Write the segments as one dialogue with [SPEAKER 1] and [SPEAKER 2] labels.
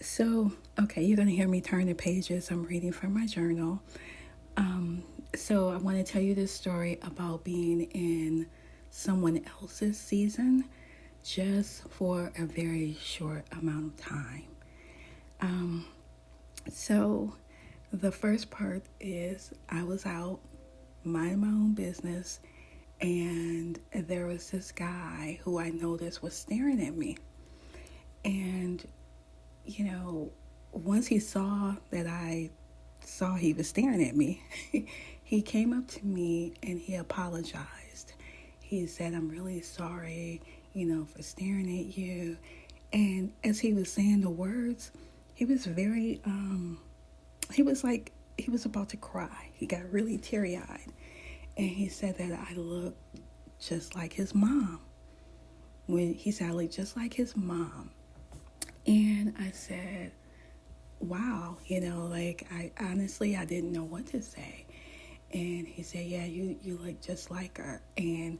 [SPEAKER 1] So, okay, you're going to hear me turn the pages. I'm reading from my journal. So, I want to tell you this story about being in someone else's season just for a very short amount of time. Um, so, the first part is I was out minding my own business, and there was this guy who I noticed was staring at me. And you know, once he saw that I saw he was staring at me, he came up to me and he apologized. He said, I'm really sorry, for staring at you. And as he was saying the words, he was very, he was like, he was about to cry. He got really teary eyed. And he said that I looked just like his mom. When he said I looked just like his mom. And I said, wow, like I honestly, I didn't know what to say. And he said, yeah, you look just like her. And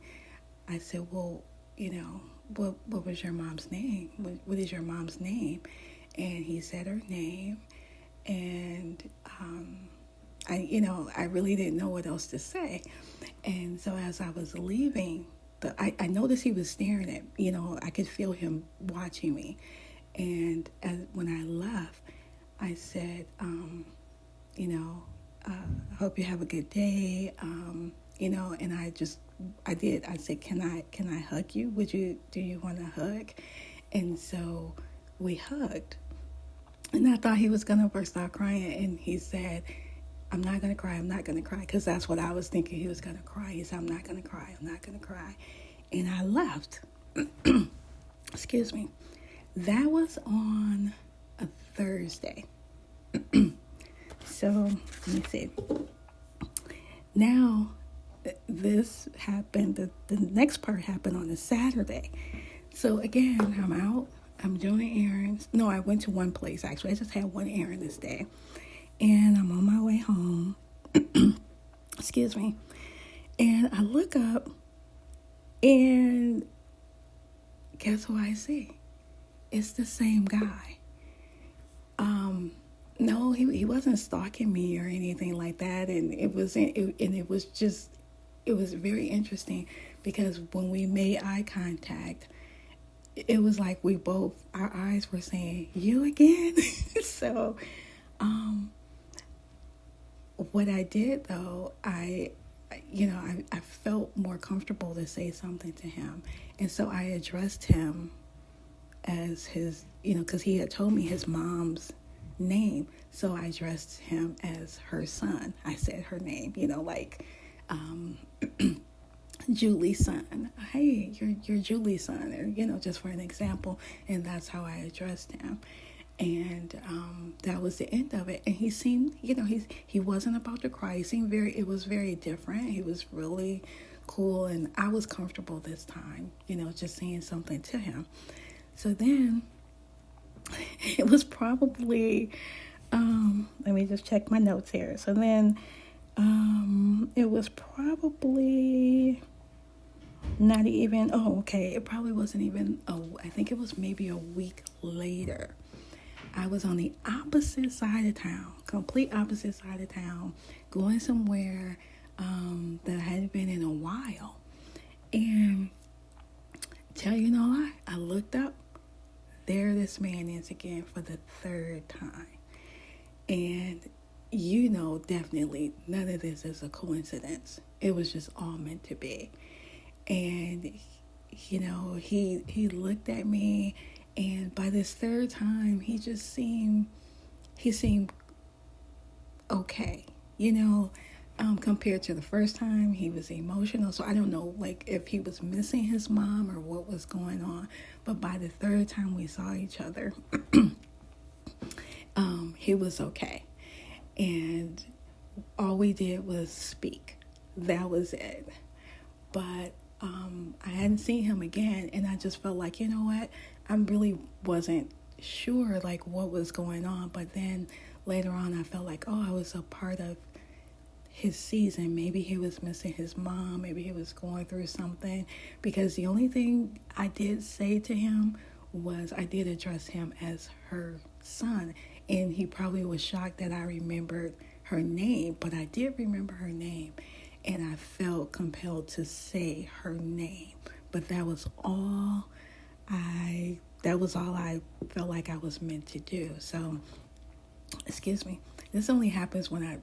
[SPEAKER 1] I said, well, what was your mom's name? What is your mom's name? And he said her name. And I really didn't know what else to say. And so as I was leaving, I noticed he was staring at, I could feel him watching me. And when I left, I said, I hope you have a good day. And I did. I said, can I hug you? Do you want a hug? And so we hugged. And I thought he was going to burst out crying. And he said, I'm not going to cry. I'm not going to cry. Because that's what I was thinking he was going to cry. He said, I'm not going to cry. I'm not going to cry. And I left. Excuse me. That was on a Thursday. So, let me see. Now, this happened, the next part happened on a Saturday. So, again, I'm out. I'm doing errands. No, I went to one place, actually. I just had one errand this day. And I'm on my way home. Excuse me. And I look up, and guess who I see? It's the same guy. No, he wasn't stalking me or anything like that, and it was very interesting because when we made eye contact, it was like our eyes were saying, "You again?" So, what I did though, I felt more comfortable to say something to him, and so I addressed him as his, because he had told me his mom's name. So I addressed him as her son. I said her name, like Julie's son. Hey, you're Julie's son, or, just for an example. And that's how I addressed him. And that was the end of it. And he seemed, he wasn't about to cry. He seemed it was very different. He was really cool. And I was comfortable this time, just saying something to him. So then it was probably, let me just check my notes here. So then it was probably not even, it probably wasn't even, I think it was maybe a week later. I was on the opposite side of town, complete opposite side of town, going somewhere that I hadn't been in a while. And tell you no lie, I looked up. There this man is again for the third time. And definitely none of this is a coincidence. It was just all meant to be. And, he looked at me, and by this third time, he seemed okay. Compared to the first time, he was emotional. So I don't know, like, if he was missing his mom or what was going on. But by the third time we saw each other, he was okay. And all we did was speak. That was it. But I hadn't seen him again, and I just felt like, you know what? I really wasn't sure, like, what was going on. But then later on, I felt like, I was a part of his season. Maybe he was missing his mom. Maybe he was going through something. Because the only thing I did say to him was I did address him as her son, and he probably was shocked that I remembered her name, but I did remember her name, and I felt compelled to say her name. But that was all I felt like I was meant to do. So, excuse me. This only happens when I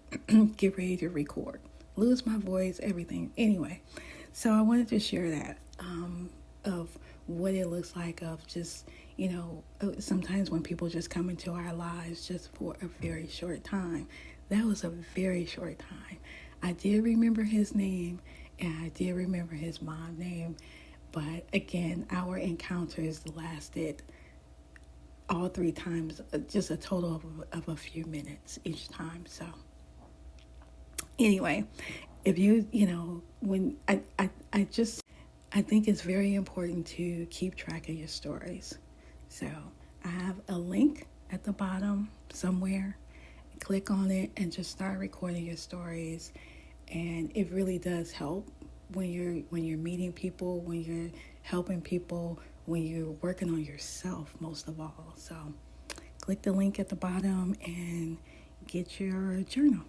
[SPEAKER 1] get ready to record. Lose my voice, everything. Anyway, so I wanted to share that of what it looks like of just, sometimes when people just come into our lives just for a very short time. That was a very short time. I did remember his name, and I did remember his mom's name. But again, our encounters lasted all three times, just a total of a few minutes each time. So anyway, if when I think it's very important to keep track of your stories. So I have a link at the bottom somewhere. Click on it and just start recording your stories. And it really does help when you're meeting people, when you're helping people, when you're working on yourself most of all. So click the link at the bottom and get your journal.